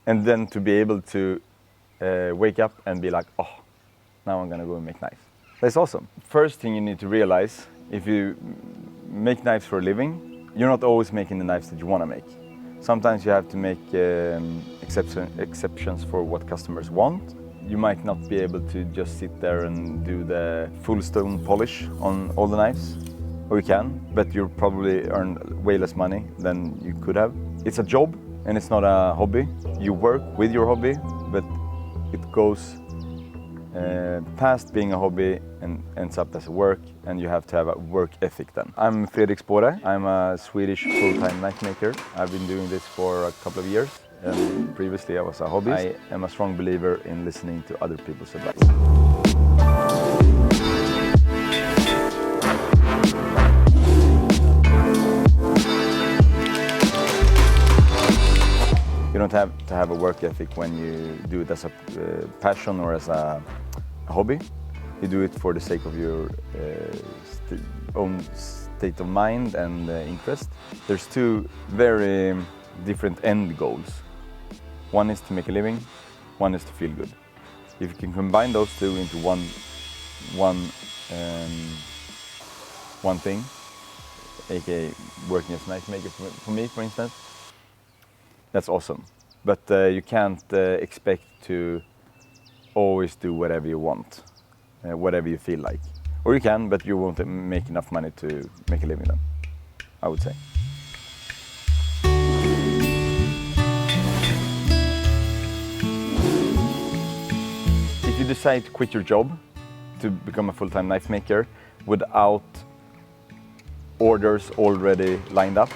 And then to be able to wake up and be like, oh, now I'm gonna go and make knives. That's awesome. First thing you need to realize, if you make knives for a living, you're not always making the knives that you want to make. Sometimes you have to make exceptions for what customers want. You might not be able to just sit there and do the full stone polish on all the knives, or you can, but you'll probably earn way less money than you could have. It's a job and it's not a hobby. You work with your hobby, but it goes past being a hobby and ends up as a work, and you have to have a work ethic then. I'm Fredrik Spåre. I'm a Swedish full-time knife maker. I've been doing this for a couple of years, and previously I was a hobbyist. I am a strong believer in listening to other people's advice. You don't have to have a work ethic when you do it as a passion or as a hobby. You do it for the sake of your own state of mind and interest. There's two very different end goals. One is to make a living, one is to feel good. If you can combine those two into one thing, aka working as a knife maker for me, for instance, that's awesome. But you can't expect to always do whatever you want, whatever you feel like. Or you can, but you won't make enough money to make a living then, I would say. If you decide to quit your job to become a full-time knife maker without orders already lined up,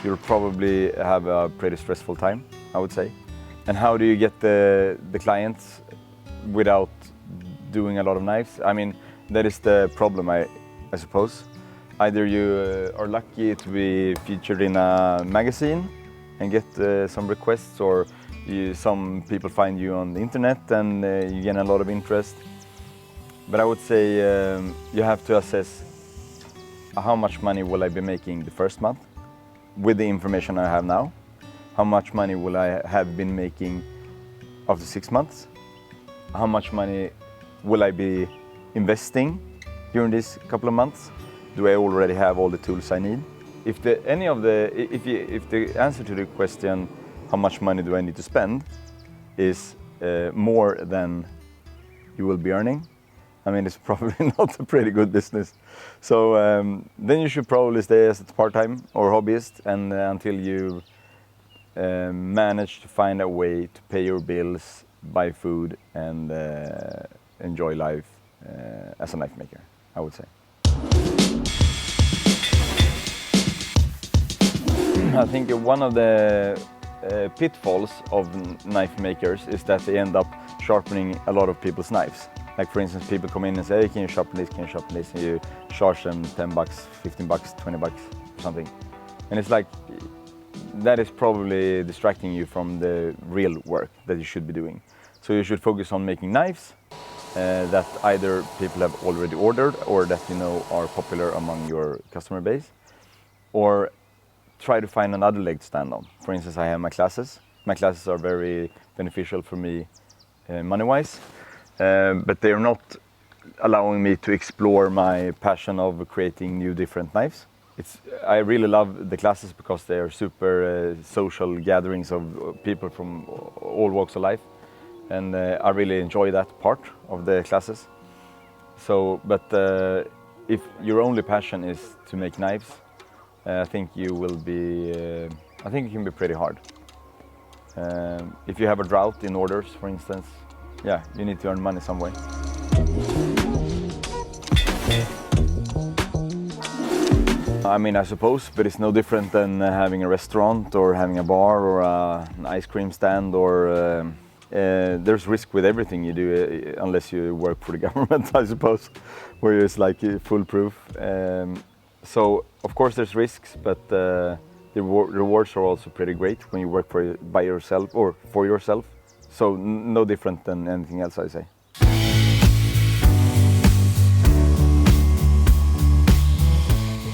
you'll probably have a pretty stressful time, I would say. And how do you get the clients without doing a lot of knives? I mean, that is the problem, I suppose. Either you are lucky to be featured in a magazine and get some requests, or some people find you on the internet and you gain a lot of interest. But I would say you have to assess how much money will I be making the first month with the information I have now. How much money will I have been making after 6 months? How much money will I be investing during these couple of months? Do I already have all the tools I need? If the answer to the question, how much money do I need to spend, is more than you will be earning, I mean, it's probably not a pretty good business. So then you should probably stay as a part-time or hobbyist and until you manage to find a way to pay your bills, buy food, and enjoy life as a knife maker, I would say. I think one of the pitfalls of knife makers is that they end up sharpening a lot of people's knives. Like, for instance, people come in and say, hey, can you sharpen this, can you sharpen this? And you charge them $10, $15, $20 or something. And it's like, that is probably distracting you from the real work that you should be doing. So you should focus on making knives that either people have already ordered or that you know are popular among your customer base. Or try to find another leg to stand on. For instance, I have my classes. My classes are very beneficial for me money-wise. But they are not allowing me to explore my passion of creating new different knives. I really love the classes because they are super social gatherings of people from all walks of life, and I really enjoy that part of the classes. So, but if your only passion is to make knives, I think you will be. I think it can be pretty hard. If you have a drought in orders, for instance, yeah, you need to earn money some way. I mean, I suppose, but it's no different than having a restaurant or having a bar or an ice cream stand, or there's risk with everything you do unless you work for the government, I suppose, where it's like foolproof. So, of course, there's risks, but the rewards are also pretty great when you work by yourself or for yourself. So no different than anything else, I say.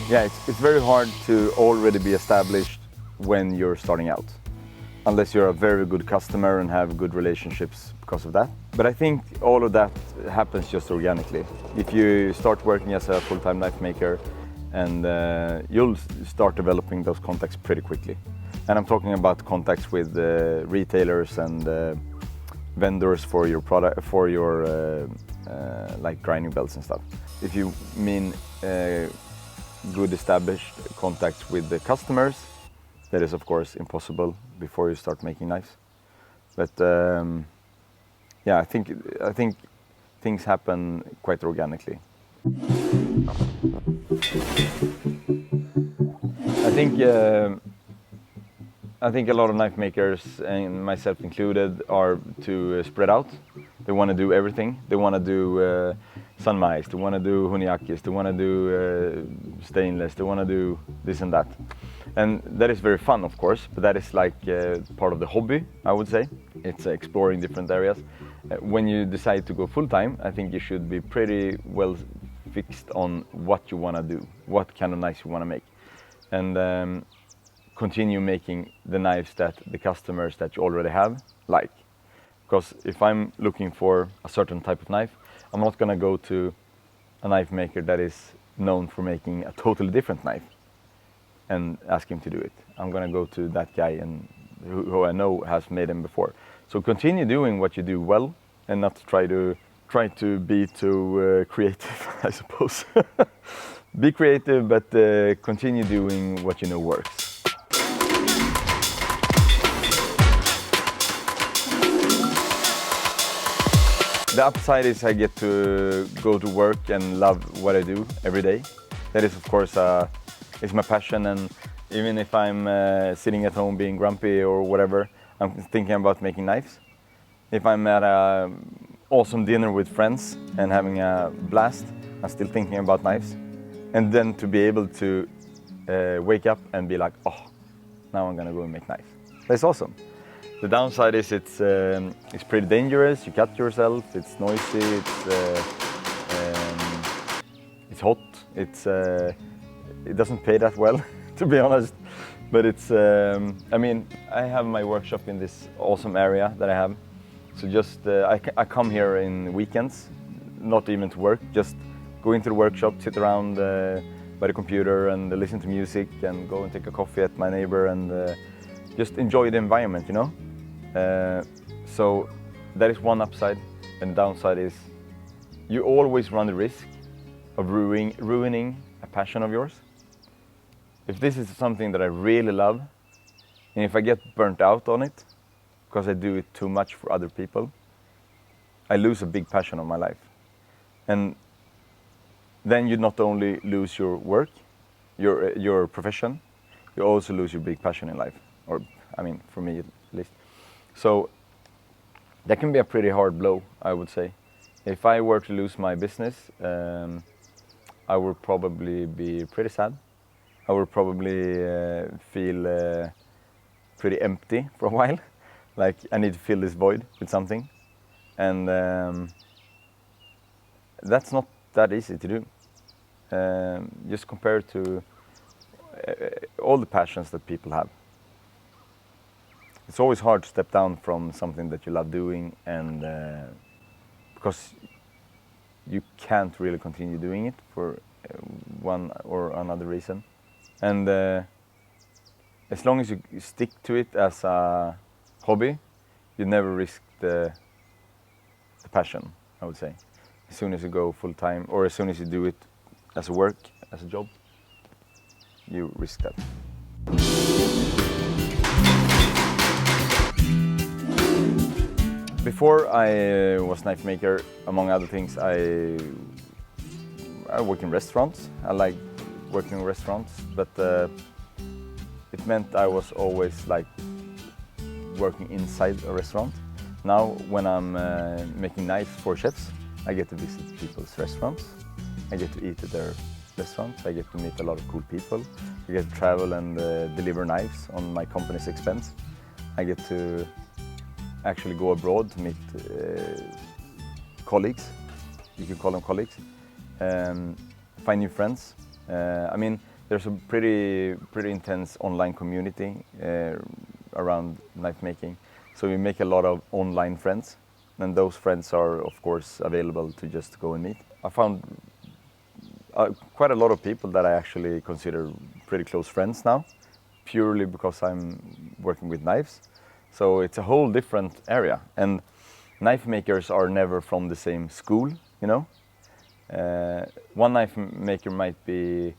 Yeah, it's very hard to already be established when you're starting out. unless you're a very good customer and have good relationships because of that. But I think all of that happens just organically. If you start working as a full-time knife maker, and you'll start developing those contacts pretty quickly. And I'm talking about contacts with retailers and vendors for your product, for your like grinding belts and stuff. If you mean good established contacts with the customers, that is of course impossible before you start making knives. But yeah, I think things happen quite organically. I think a lot of knife makers, and myself included, are too spread out. They want to do everything. They want to do sunmise, they want to do huniakis, they want to do stainless, they want to do this and that. And that is very fun, of course, but that is like part of the hobby, I would say. It's exploring different areas. When you decide to go full-time, I think you should be pretty well fixed on what you want to do, what kind of knives you want to make. And continue making the knives that the customers that you already have like. Because if I'm looking for a certain type of knife, I'm not going to go to a knife maker that is known for making a totally different knife and ask him to do it. I'm going to go to that guy and who I know has made them before. So continue doing what you do well and not try to be too creative, I suppose. Be creative, but continue doing what you know works. The upside is I get to go to work and love what I do every day. That is, of course, is my passion, and even if I'm sitting at home being grumpy or whatever, I'm thinking about making knives. If I'm at an awesome dinner with friends and having a blast, I'm still thinking about knives. And then to be able to wake up and be like, oh, now I'm gonna go and make knives. That's awesome. The downside is it's pretty dangerous. You cut yourself. It's noisy. It's hot. It doesn't pay that well, to be honest. But it's. I mean, I have my workshop in this awesome area that I have. So just I come here in weekends, not even to work. Just go into the workshop, sit around by the computer and listen to music, and go and take a coffee at my neighbor and just enjoy the environment, you know. So that is one upside, and the downside is you always run the risk of ruining a passion of yours. If this is something that I really love, and if I get burnt out on it because I do it too much for other people, I lose a big passion of my life. And then you not only lose your work, your profession, you also lose your big passion in life. Or, I mean, for me at least. So that can be a pretty hard blow, I would say. If I were to lose my business, I would probably be pretty sad. I would probably feel pretty empty for a while. Like I need to fill this void with something. And that's not that easy to do. Just compared to all the passions that people have. It's always hard to step down from something that you love doing, and because you can't really continue doing it for one or another reason. And as long as you stick to it as a hobby, you never risk the passion, I would say. As soon as you go full time, or as soon as you do it as a work, as a job, you risk that. Before I was knife maker, among other things, I work in restaurants. I like working in restaurants, but it meant I was always like working inside a restaurant. Now, when I'm making knives for chefs, I get to visit people's restaurants. I get to eat at their restaurants. I get to meet a lot of cool people. I get to travel and deliver knives on my company's expense. I get to actually go abroad to meet colleagues. You can call them colleagues. Find new friends. I mean, there's a pretty intense online community around knife making. So we make a lot of online friends, and those friends are of course available to just go and meet. I found quite a lot of people that I actually consider pretty close friends now, purely because I'm working with knives. So it's a whole different area, and knife makers are never from the same school, you know. One knife maker might be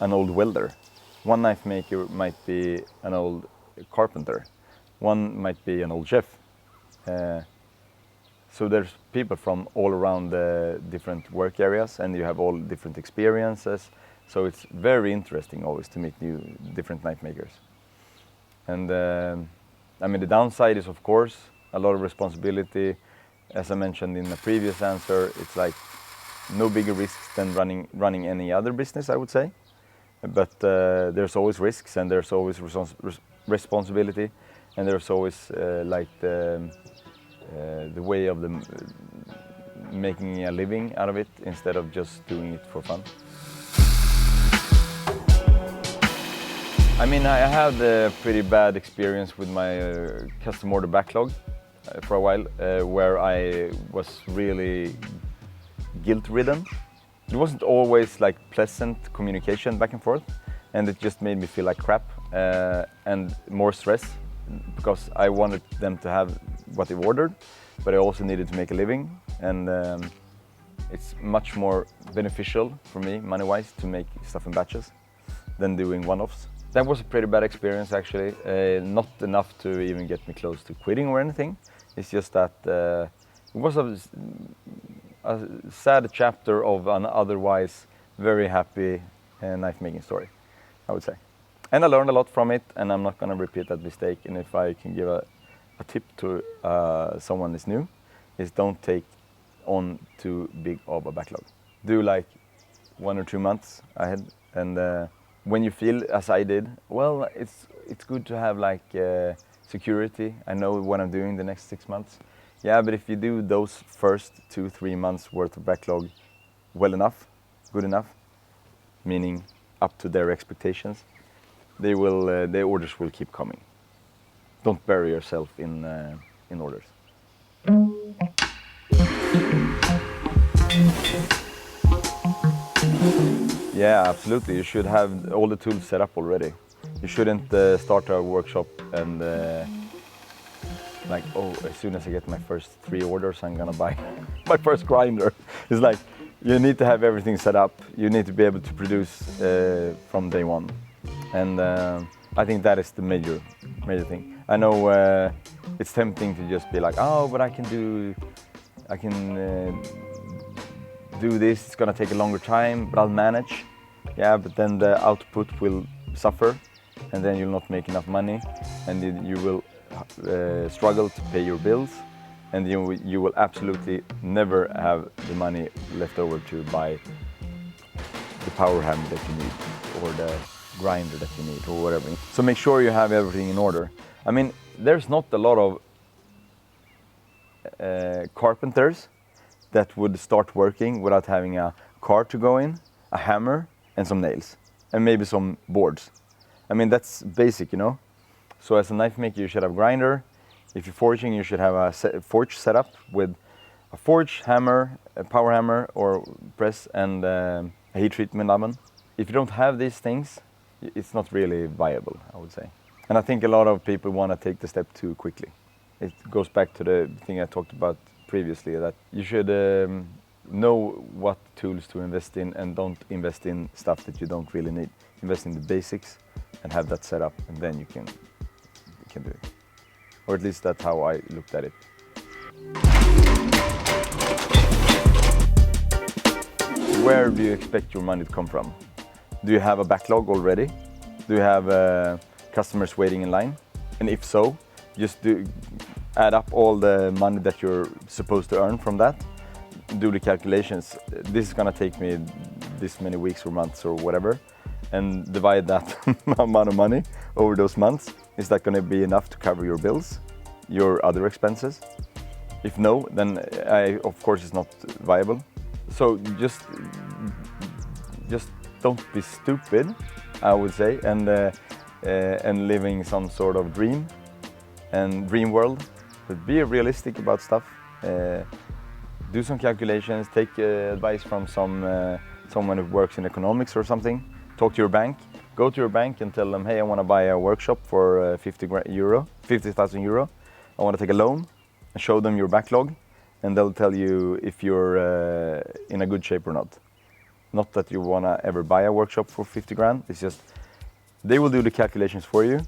an old welder, one knife maker might be an old carpenter, one might be an old chef. So there's people from all around the different work areas, and you have all different experiences. So it's very interesting always to meet different knife makers. And I mean, the downside is of course a lot of responsibility. As I mentioned in the previous answer, it's like no bigger risks than running any other business, I would say. But there's always risks, and there's always responsibility, and there's always like the way of making a living out of it instead of just doing it for fun. I mean, I had a pretty bad experience with my custom order backlog for a while, where I was really guilt-ridden. It wasn't always like pleasant communication back and forth, and it just made me feel like crap and more stress, because I wanted them to have what they ordered, but I also needed to make a living, and it's much more beneficial for me money-wise to make stuff in batches than doing one-offs. That was a pretty bad experience actually, not enough to even get me close to quitting or anything. It's just that it was a sad chapter of an otherwise very happy knife making story, I would say. And I learned a lot from it, and I'm not going to repeat that mistake. And if I can give a tip to someone who's new, is don't take on too big of a backlog. Do like 1 or 2 months ahead, and when you feel as I did, well, it's good to have like security. I know what I'm doing the next 6 months. Yeah, but if you do those first 2-3 months worth of backlog well enough, good enough, meaning up to their expectations, the orders will keep coming. Don't bury yourself in orders. Yeah, absolutely. You should have all the tools set up already. You shouldn't start a workshop and like, oh, as soon as I get my first 3 orders, I'm gonna buy my first grinder. It's like, you need to have everything set up. You need to be able to produce from day one. And I think that is the major thing. I know it's tempting to just be like, oh, but I can do this, it's gonna take a longer time, but I'll manage. Yeah, but then the output will suffer, and then you'll not make enough money, and you will struggle to pay your bills, and you will absolutely never have the money left over to buy the power hammer that you need, or the grinder that you need, or whatever. So make sure you have everything in order. I mean, there's not a lot of carpenters that would start working without having a car to go in, a hammer, and some nails, and maybe some boards. I mean, that's basic, you know? So as a knife maker, you should have a grinder. If you're forging, you should have a forge setup with a forge, hammer, a power hammer or press, and a heat treatment oven. If you don't have these things, it's not really viable, I would say. And I think a lot of people want to take the step too quickly. It goes back to the thing I talked about previously, that you should know what tools to invest in, and don't invest in stuff that you don't really need. Invest in the basics and have that set up, and then you can do it. Or at least that's how I looked at it. Where do you expect your money to come from? Do you have a backlog already? Do you have customers waiting in line? And if so, just add up all the money that you're supposed to earn from that. Do the calculations. This is gonna take me this many weeks or months or whatever, and divide that amount of money over those months. Is that gonna be enough to cover your bills, your other expenses? If no, then of course it's not viable. So just don't be stupid, I would say, and and living some sort of dream and dream world. But be realistic about stuff. Do some calculations. Take advice from someone who works in economics or something. Talk to your bank. Go to your bank and tell them, hey, I want to buy a workshop for 50,000 euro. I want to take a loan, and show them your backlog, and they'll tell you if you're in a good shape or not. Not that you want to ever buy a workshop for 50 grand. It's just they will do the calculations for you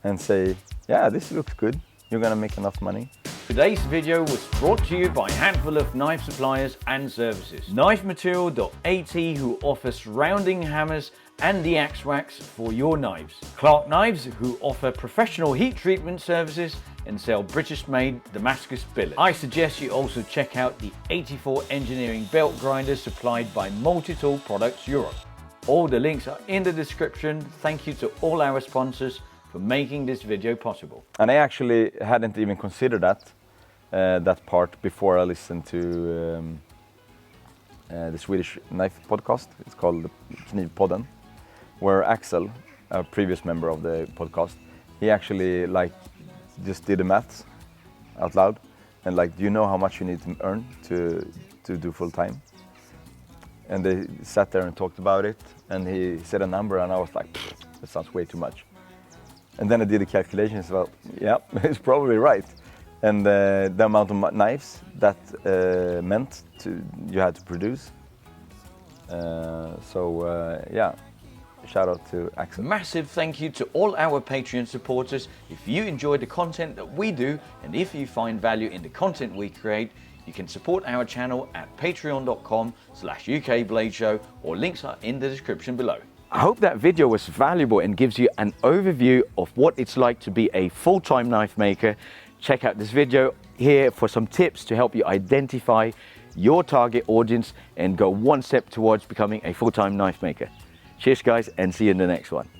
and say, yeah, this looks good. You're going to make enough money. Today's video was brought to you by a handful of knife suppliers and services. KnifeMaterial.at, who offers rounding hammers and the axe wax for your knives. Clark Knives, who offer professional heat treatment services and sell British-made Damascus billets. I suggest you also check out the 84 engineering belt grinders supplied by Multi-Tool Products Europe. All the links are in the description. Thank you to all our sponsors for making this video possible. And I actually hadn't even considered that part before I listened to the Swedish knife podcast. It's called Knivpodden, where Axel, a previous member of the podcast, he actually just did the maths out loud and do you know how much you need to earn to do full time? And they sat there and talked about it, and he said a number, and I was like, that sounds way too much. And then I did the calculations. Well, yeah, it's probably right. And the amount of knives that meant you had to produce. Yeah, shout out to Axel. Massive thank you to all our Patreon supporters. If you enjoy the content that we do, and if you find value in the content we create, you can support our channel at patreon.com/UKBladeShow, or links are in the description below. I hope that video was valuable and gives you an overview of what it's like to be a full-time knife maker. Check out this video here for some tips to help you identify your target audience and go one step towards becoming a full-time knife maker. Cheers guys, and see you in the next one.